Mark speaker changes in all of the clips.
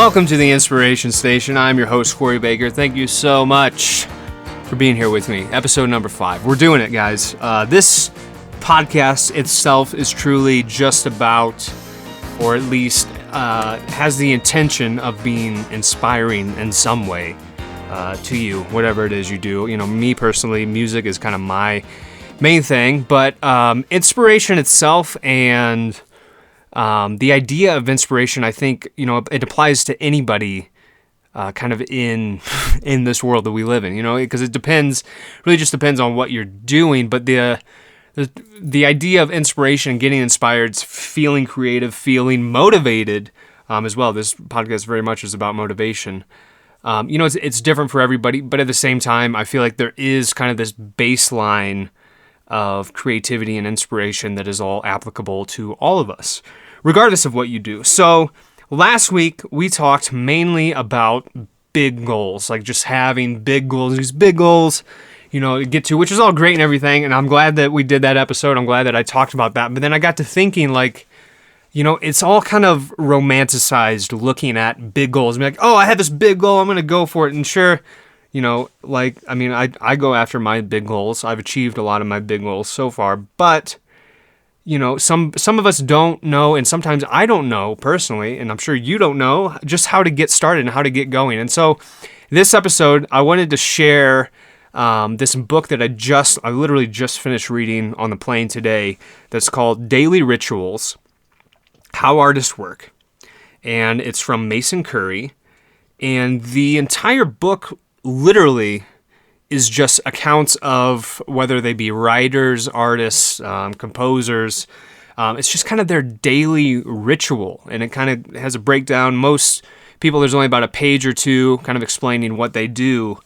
Speaker 1: Welcome to the Inspiration Station. I'm your host, Corey Baker. Thank you so much for being here with me. Episode number 5. We're doing it, guys. This podcast itself is truly just about, or at least has the intention of being inspiring in some way to you, whatever it is you do. You know, me personally, music is kind of my main thing, but inspiration itself and the idea of inspiration, I think, you know, it applies to anybody kind of in this world that we live in, you know, because it really just depends on what you're doing. But the idea of inspiration, getting inspired, feeling creative, feeling motivated as well. This podcast very much is about motivation. You know, it's different for everybody, but at the same time, I feel like there is kind of this baseline of creativity and inspiration that is all applicable to all of us, regardless of what you do. So last week, we talked mainly about big goals, like just having big goals, these big goals, you know, to get to, which is all great and everything. And I'm glad that we did that episode. I'm glad that I talked about that. But then I got to thinking, like, you know, it's all kind of romanticized looking at big goals. Be like, oh, I have this big goal, I'm going to go for it. And sure, you know, like, I mean, I go after my big goals. I've achieved a lot of my big goals so far, but, you know, some of us don't know, and sometimes I don't know personally, and I'm sure you don't know, just how to get started and how to get going. And so this episode, I wanted to share this book that I literally just finished reading on the plane today that's called Daily Rituals, How Artists Work. And it's from Mason Curry. And the entire book literally is just accounts of whether they be writers, artists, composers. It's just kind of their daily ritual, and it kind of has a breakdown. Most people, there's only about a page or two kind of explaining what they do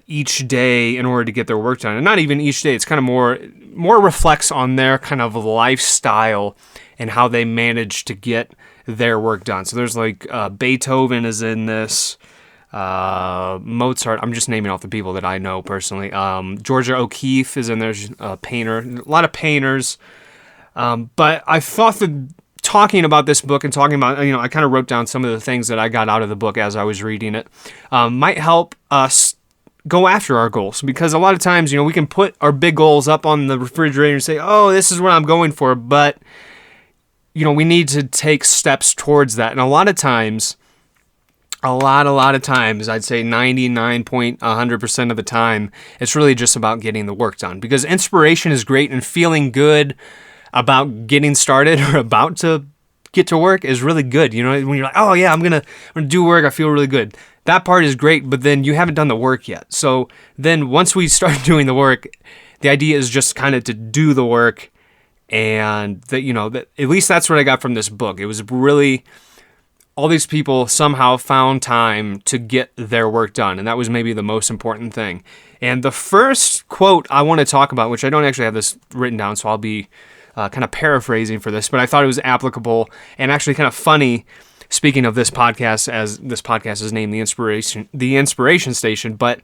Speaker 1: each day in order to get their work done. And not even each day, it's kind of more reflects on their kind of lifestyle and how they manage to get their work done. So there's like Beethoven is in this, Mozart, I'm just naming off the people that I know personally. Georgia O'Keeffe is in there, a painter, a lot of painters. But I thought that talking about this book and talking about, you know, I kind of wrote down some of the things that I got out of the book as I was reading it, might help us go after our goals. Because a lot of times, you know, we can put our big goals up on the refrigerator and say, oh, this is what I'm going for. But, you know, we need to take steps towards that. And a lot of times, I'd say 99.100% of the time, it's really just about getting the work done. Because inspiration is great, and feeling good about getting started or about to get to work is really good. You know, when you're like, oh yeah, I'm gonna do work, I feel really good. That part is great, but then you haven't done the work yet. So then once we start doing the work, the idea is just kind of to do the work, and that, you know, that at least that's what I got from this book. It was really, all these people somehow found time to get their work done, and that was maybe the most important thing. And the first quote I want to talk about, which I don't actually have this written down, so I'll be kind of paraphrasing for this, but I thought it was applicable and actually kind of funny. Speaking of this podcast, as this podcast is named The Inspiration Station, but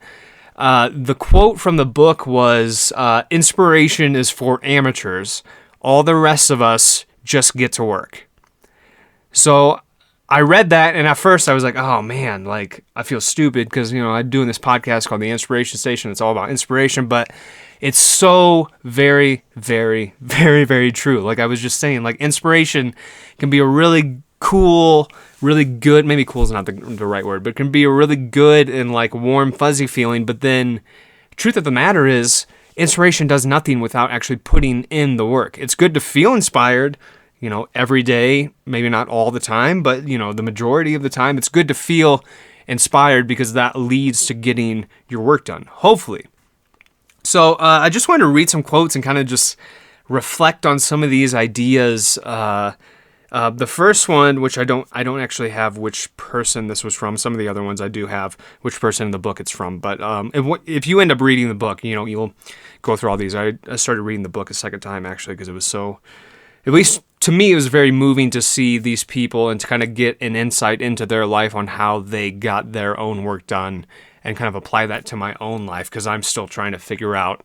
Speaker 1: the quote from the book was, "Inspiration is for amateurs. All the rest of us just get to work." So I read that, and at first I was like, oh man, like, I feel stupid because, you know, I'm doing this podcast called The Inspiration Station. It's all about inspiration, but it's so very, very, very, very true. Like I was just saying, like, inspiration can be a really cool, really good, maybe cool is not the right word, but it can be a really good and like warm, fuzzy feeling. But then truth of the matter is, inspiration does nothing without actually putting in the work. It's good to feel inspired, you know, every day, maybe not all the time, but, you know, the majority of the time, it's good to feel inspired because that leads to getting your work done, hopefully. So I just wanted to read some quotes and kind of just reflect on some of these ideas. The first one, which I don't actually have which person this was from. Some of the other ones I do have which person in the book it's from. But if you end up reading the book, you know, you'll go through all these. I started reading the book a second time, actually, because it was so, at least to me, it was very moving to see these people and to kind of get an insight into their life on how they got their own work done and kind of apply that to my own life, because I'm still trying to figure out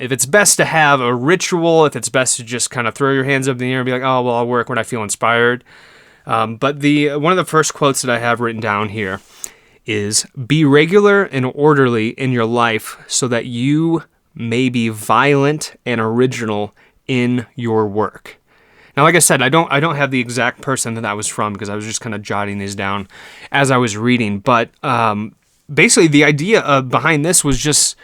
Speaker 1: if it's best to have a ritual, if it's best to just kind of throw your hands up in the air and be like, oh, well, I'll work when I feel inspired. But one of the first quotes that I have written down here is, "Be regular and orderly in your life so that you may be violent and original in your work." Now, like I said, I don't have the exact person that was from because I was just kind of jotting these down as I was reading. But basically, the idea behind this was just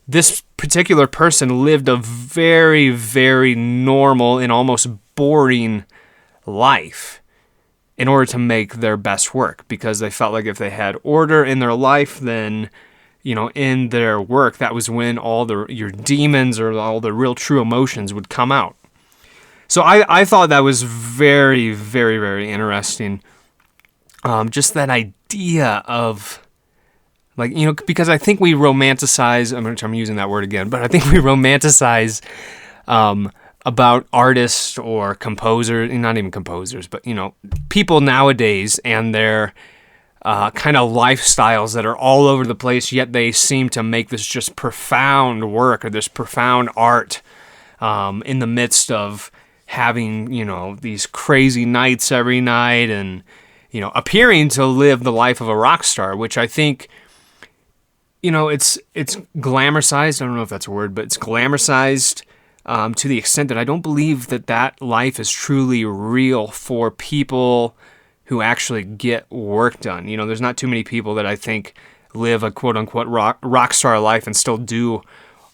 Speaker 1: this particular person lived a very, very normal and almost boring life in order to make their best work, because they felt like if they had order in their life, then, in their work, that was when all your demons or all the real true emotions would come out. So I thought that was very, very, very interesting. Just that idea of, because I think we romanticize, I'm using that word again, but I think we romanticize about artists or composers, not even composers, but, people nowadays and their kind of lifestyles that are all over the place, yet they seem to make this just profound work or this profound art in the midst of having, these crazy nights every night and, appearing to live the life of a rock star, which I think, it's glamorized. I don't know if that's a word, but it's glamorized to the extent that I don't believe that life is truly real for people who actually get work done. There's not too many people that I think live a quote-unquote rock star life and still do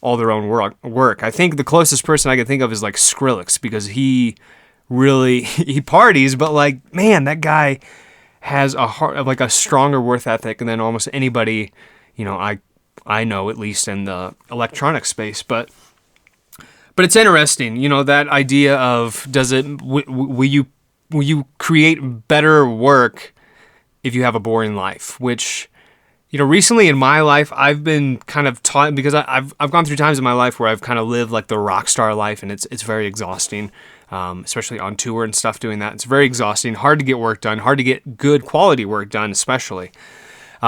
Speaker 1: all their own work. I think the closest person I can think of is like Skrillex, because he parties, but man, that guy has a stronger work ethic than almost anybody, I know, at least in the electronic space. But it's interesting, that idea of will you create better work if you have a boring life, which, recently in my life, I've been kind of taught, because I've gone through times in my life where I've kind of lived like the rock star life, and it's very exhausting, especially on tour and stuff doing that. It's very exhausting, hard to get work done, hard to get good quality work done, especially.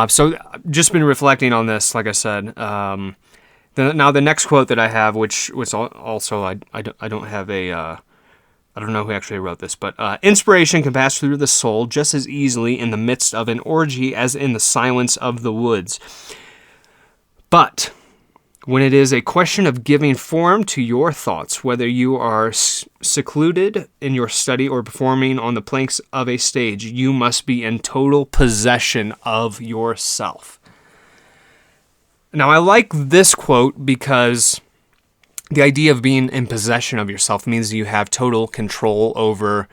Speaker 1: So just been reflecting on this, like I said. Now the next quote that I have, which was also, I don't have I don't know who actually wrote this, but inspiration can pass through the soul just as easily in the midst of an orgy as in the silence of the woods. But when it is a question of giving form to your thoughts, whether you are secluded in your study or performing on the planks of a stage, you must be in total possession of yourself. Now, I like this quote because the idea of being in possession of yourself means you have total control over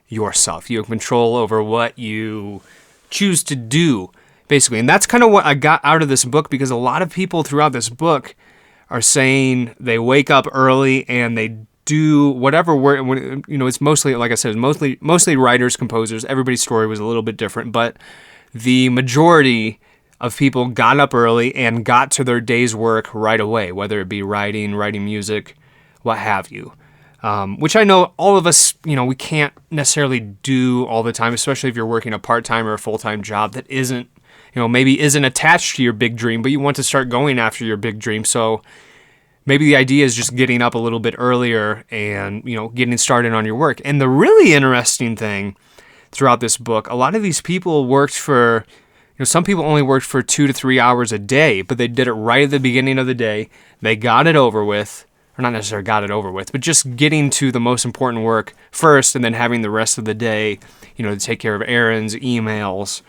Speaker 1: yourself. You have control over what you choose to do, basically. And that's kind of what I got out of this book, because a lot of people throughout this book are saying they wake up early and they do whatever work. It's mostly, like I said, mostly writers, composers. Everybody's story was a little bit different, but the majority of people got up early and got to their day's work right away, whether it be writing music, what have you. Which I know all of us, we can't necessarily do all the time, especially if you're working a part-time or a full-time job that isn't, maybe isn't attached to your big dream, but you want to start going after your big dream. So maybe the idea is just getting up a little bit earlier and, getting started on your work. And the really interesting thing throughout this book, a lot of these people worked for, some people only worked for 2 to 3 hours a day, but they did it right at the beginning of the day. They got it over with, or not necessarily got it over with, but just getting to the most important work first and then having the rest of the day, to take care of errands, emails,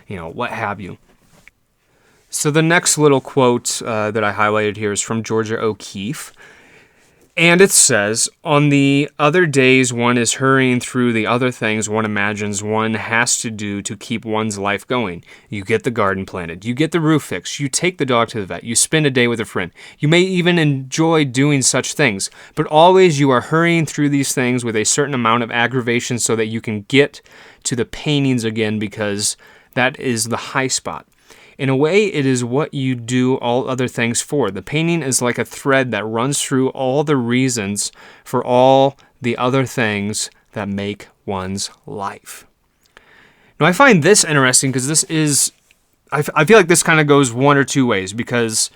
Speaker 1: what have you. So the next little quote that I highlighted here is from Georgia O'Keeffe. And it says, on the other days one is hurrying through the other things one imagines one has to do to keep one's life going. You get the garden planted. You get the roof fixed. You take the dog to the vet. You spend a day with a friend. You may even enjoy doing such things. But always you are hurrying through these things with a certain amount of aggravation so that you can get to the paintings again, because that is the high spot. In a way, it is what you do all other things for. The painting is like a thread that runs through all the reasons for all the other things that make one's life. Now, I find this interesting because this is, I feel like this kind of goes one or two ways, because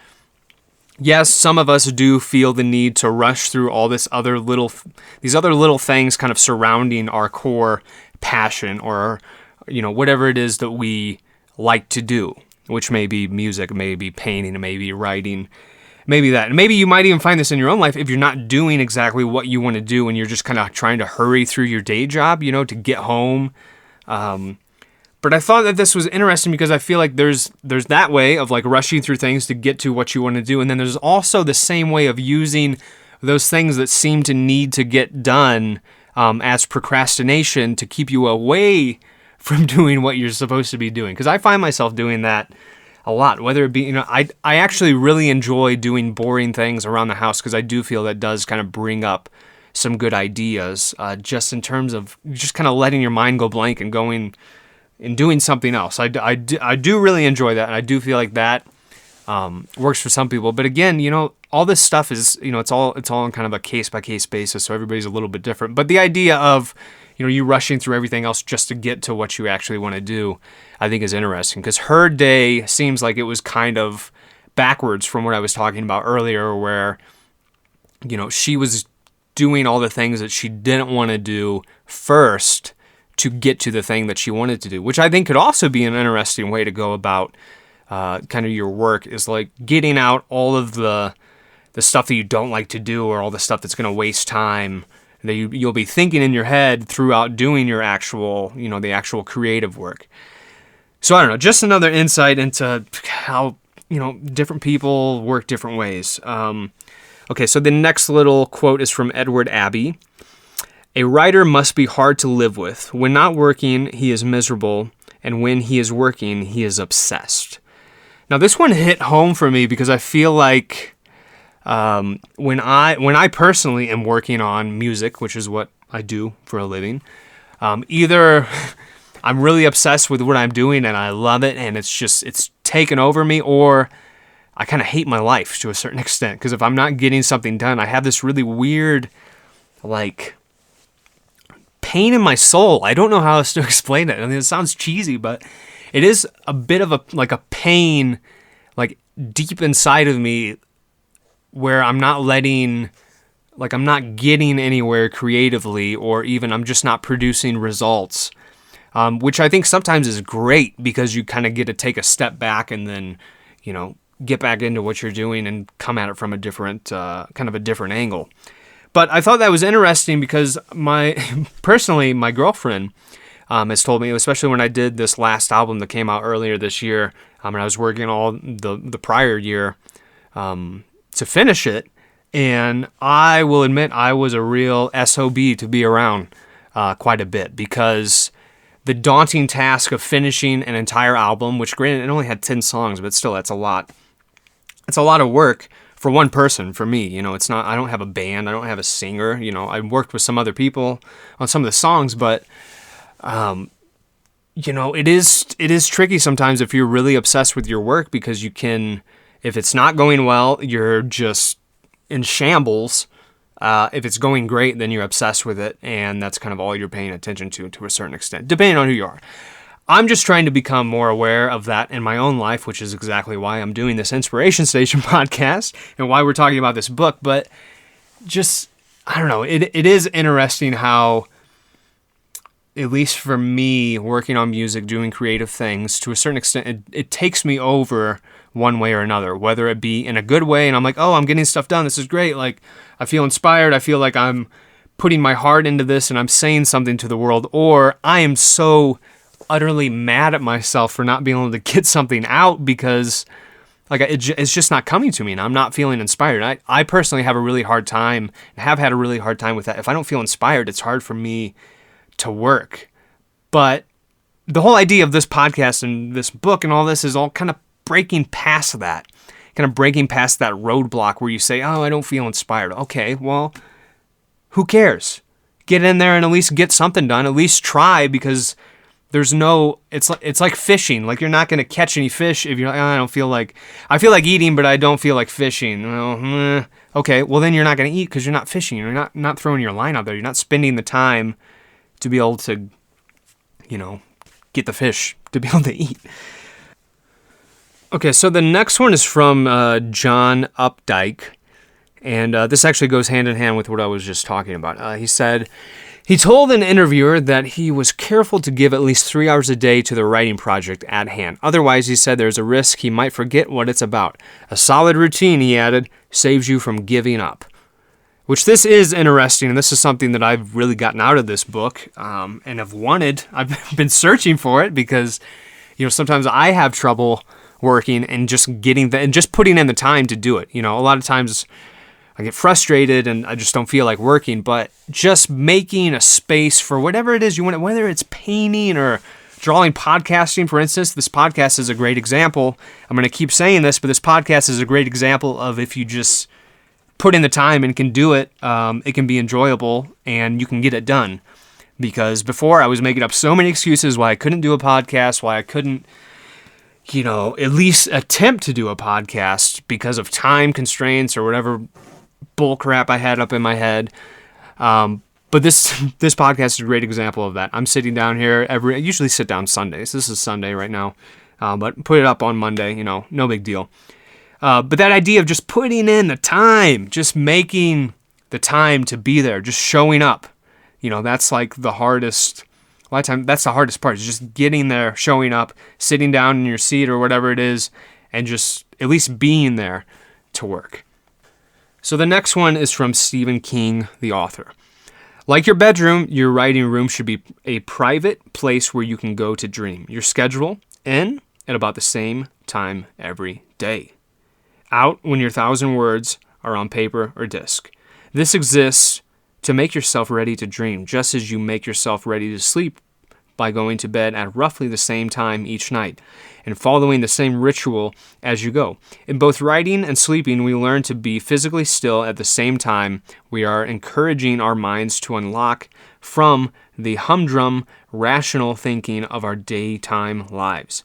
Speaker 1: yes, some of us do feel the need to rush through all these other little things kind of surrounding our core passion or, whatever it is that we like to do, which may be music, may be painting, may be writing, maybe that. And maybe you might even find this in your own life if you're not doing exactly what you want to do and you're just kind of trying to hurry through your day job, to get home. But I thought that this was interesting because I feel like there's that way of like rushing through things to get to what you want to do. And then there's also the same way of using those things that seem to need to get done as procrastination to keep you away from doing what you're supposed to be doing. Because I find myself doing that a lot, whether it be, I actually really enjoy doing boring things around the house because I do feel that does kind of bring up some good ideas, just in terms of just kind of letting your mind go blank and going and doing something else. I do really enjoy that, and I do feel like that works for some people. But again, all this stuff is, it's all on kind of a case-by-case basis, so everybody's a little bit different. But the idea of, you rushing through everything else just to get to what you actually want to do, I think is interesting. Because her day seems like it was kind of backwards from what I was talking about earlier, where, she was doing all the things that she didn't want to do first to get to the thing that she wanted to do, which I think could also be an interesting way to go about kind of your work, is like getting out all of the stuff that you don't like to do, or all the stuff that's going to waste time that you'll be thinking in your head throughout doing your actual, the actual creative work. So I don't know, just another insight into how, different people work different ways. Okay, so the next little quote is from Edward Abbey. A writer must be hard to live with. When not working, he is miserable, and when he is working, he is obsessed. Now, this one hit home for me because I feel like when I personally am working on music, which is what I do for a living, either I'm really obsessed with what I'm doing and I love it and it's taken over me, or I kind of hate my life to a certain extent, because if I'm not getting something done, I have this really weird, like, pain in my soul. I don't know how else to explain it. I mean, it sounds cheesy, but it is a bit of a pain, like, deep inside of me, where I'm not getting anywhere creatively, or even I'm just not producing results, which I think sometimes is great because you kind of get to take a step back and then, get back into what you're doing and come at it from a different, kind of a different angle. But I thought that was interesting because my girlfriend has told me, especially when I did this last album that came out earlier this year, and I was working all the prior year to finish it, and I will admit I was a real SOB to be around quite a bit, because the daunting task of finishing an entire album, which granted it only had 10 songs, but still that's a lot. It's a lot of work for one person, for me. It's not, I don't have a band, I don't have a singer, I worked with some other people on some of the songs, but it is tricky sometimes if you're really obsessed with your work, because you can, if it's not going well, you're just in shambles. If it's going great, then you're obsessed with it, and that's kind of all you're paying attention to a certain extent, depending on who you are. I'm just trying to become more aware of that in my own life, which is exactly why I'm doing this Inspiration Station podcast and why we're talking about this book. But just, I don't know, it is interesting how, at least for me, working on music, doing creative things, to a certain extent, it takes me over one way or another, whether it be in a good way, and I'm like, oh, I'm getting stuff done, this is great, like, I feel inspired, I feel like I'm putting my heart into this and I'm saying something to the world, or I am so utterly mad at myself for not being able to get something out because, like, it's just not coming to me and I'm not feeling inspired. I personally have a really hard time, and have had a really hard time with that. If I don't feel inspired, it's hard for me to work. But the whole idea of this podcast and this book and all this is all kind of breaking past that, kind of breaking past that roadblock where you say, oh, I don't feel inspired. Okay, well, who cares? Get in there and at least get something done. At least try, because there's no, it's like fishing. Like, you're not going to catch any fish if you're like, oh, I feel like eating, but I don't feel like fishing. Well, okay, well then you're not going to eat because you're not fishing. You're not throwing your line out there. You're not spending the time to be able to, get the fish to be able to eat. Okay, so the next one is from John Updike, and this actually goes hand in hand with what I was just talking about. He said, He told an interviewer that he was careful to give at least 3 hours a day to the writing project at hand. Otherwise, he said there's a risk he might forget what it's about. A solid routine, he added, saves you from giving up. Which this is interesting, and this is something that I've really gotten out of this book, and have wanted. I've been searching for it because, sometimes I have trouble working and just putting in the time to do it. A lot of times I get frustrated and I just don't feel like working, but just making a space for whatever it is you want, whether it's painting or drawing, podcasting, for instance. This podcast is a great example. I'm going to keep saying this, but this podcast is a great example of if you just put in the time and can do it, it can be enjoyable and you can get it done. Because before I was making up so many excuses why I couldn't do a podcast, why I couldn't at least attempt to do a podcast because of time constraints or whatever bull crap I had up in my head. But this podcast is a great example of that. I'm sitting down here I usually sit down Sundays. This is Sunday right now. But put it up on Monday, no big deal. But that idea of just putting in the time, just making the time to be there, just showing up, that's like the hardest. A lot of time, that's the hardest part, is just getting there, showing up, sitting down in your seat or whatever it is, and just at least being there to work. So the next one is from Stephen King, the author. Like your bedroom, your writing room should be a private place where you can go to dream. Your schedule in at about the same time every day. Out when your 1,000 words are on paper or disk. This exists to make yourself ready to dream, just as you make yourself ready to sleep by going to bed at roughly the same time each night and following the same ritual as you go. In both writing and sleeping, we learn to be physically still at the same time. We are encouraging our minds to unlock from the humdrum, rational thinking of our daytime lives.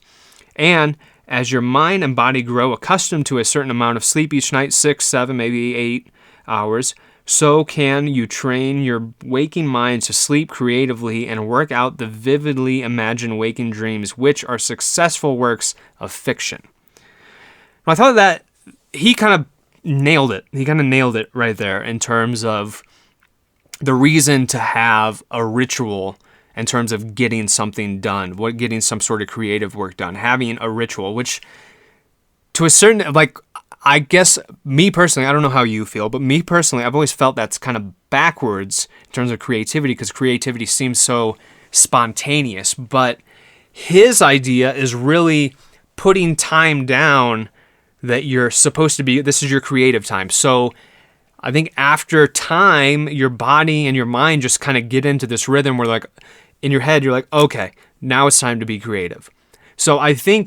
Speaker 1: And as your mind and body grow accustomed to a certain amount of sleep each night, 6, 7, maybe 8 hours, so can you train your waking mind to sleep creatively and work out the vividly imagined waking dreams, which are successful works of fiction. I thought that he kind of nailed it. He kind of nailed it right there in terms of the reason to have a ritual in terms of getting something done, getting some sort of creative work done, having a ritual, which to a certain, I guess me personally, I don't know how you feel, but me personally, I've always felt that's kind of backwards in terms of creativity because creativity seems so spontaneous. But his idea is really putting time down that you're supposed to be, this is your creative time. So I think after time, your body and your mind just kind of get into this rhythm where in your head, you're like, okay, now it's time to be creative. So I've been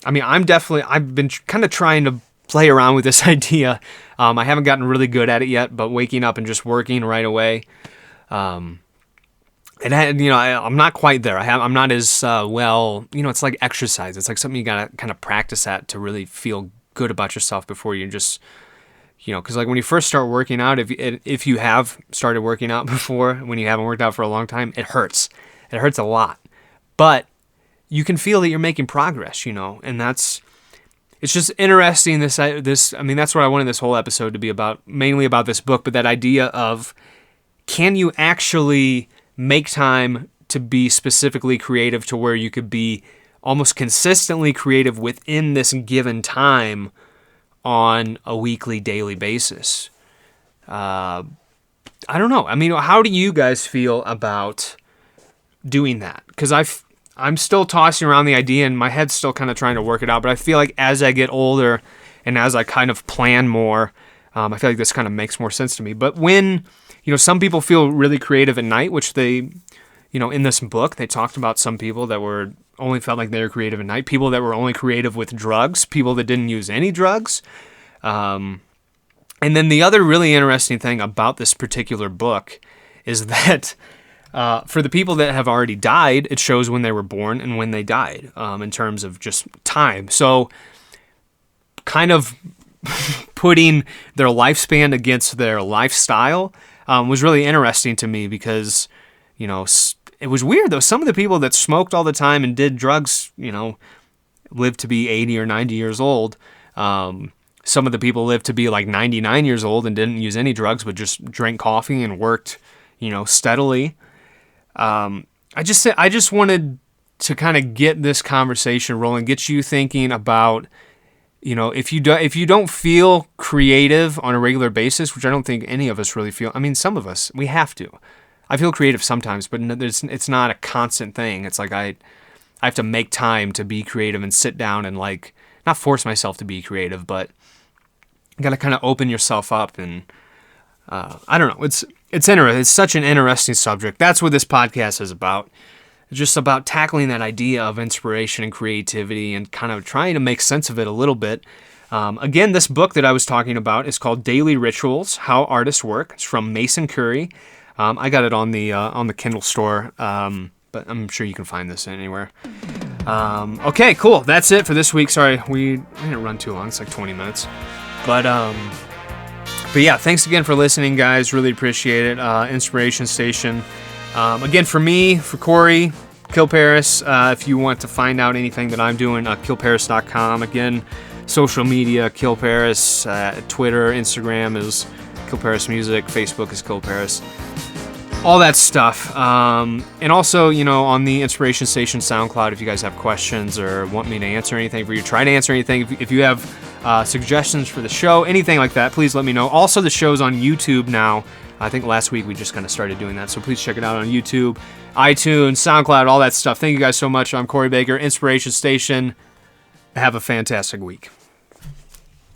Speaker 1: kind of trying to play around with this idea. I haven't gotten really good at it yet, but waking up and just working right away. I'm not quite there. I'm not as well. It's like exercise. It's like something you gotta kind of practice at to really feel good about yourself before you just, because when you first start working out, if you have started working out before, when you haven't worked out for a long time, it hurts. It hurts a lot, but you can feel that you're making progress. And it's just interesting, that's what I wanted this whole episode to be about, mainly about this book, but that idea of, can you actually make time to be specifically creative to where you could be almost consistently creative within this given time on a weekly, daily basis? I don't know. How do you guys feel about doing that? Because I'm still tossing around the idea and my head's still kind of trying to work it out, but I feel like as I get older and as I kind of plan more, I feel like this kind of makes more sense to me. But when, some people feel really creative at night, which they, in this book, they talked about some people that only felt like they were creative at night, people that were only creative with drugs, people that didn't use any drugs. And then the other really interesting thing about this particular book is that for the people that have already died, it shows when they were born and when they died, in terms of just time. So kind of putting their lifespan against their lifestyle was really interesting to me because, it was weird though. Some of the people that smoked all the time and did drugs, lived to be 80 or 90 years old. Some of the people lived to be like 99 years old and didn't use any drugs, but just drank coffee and worked, steadily. I just wanted to kind of get this conversation rolling, get you thinking about, if you don't feel creative on a regular basis, which I don't think any of us really feel. I mean, some of us, we have to. I feel creative sometimes, but it's not a constant thing. It's like I have to make time to be creative and sit down and like not force myself to be creative, but you got to kind of open yourself up. And I don't know. It's interesting. It's such an interesting subject. That's what this podcast is about. It's just about tackling that idea of inspiration and creativity and kind of trying to make sense of it a little bit. Again, this book that I was talking about is called Daily Rituals: How Artists Work. It's from Mason Curry. I got it on the Kindle store, but I'm sure you can find this anywhere. Okay, cool. That's it for this week. Sorry, we didn't run too long. It's like 20 minutes. But yeah, thanks again for listening, guys. Really appreciate it. Inspiration Station. Again, for me, for Corey, Kill Paris. If you want to find out anything that I'm doing, killparis.com. Again, social media, Kill Paris. Twitter, Instagram is Kill Paris Music. Facebook is Kill Paris. All that stuff. And also, on the Inspiration Station SoundCloud, if you guys have questions or want me to answer anything for you, try to answer anything. If you have suggestions for the show, anything like that, please let me know. Also, the show's on YouTube now. I think last week we just kind of started doing that, so please check it out on YouTube, iTunes, SoundCloud, all that stuff. Thank you guys so much. I'm Corey Baker, Inspiration Station. Have a fantastic week.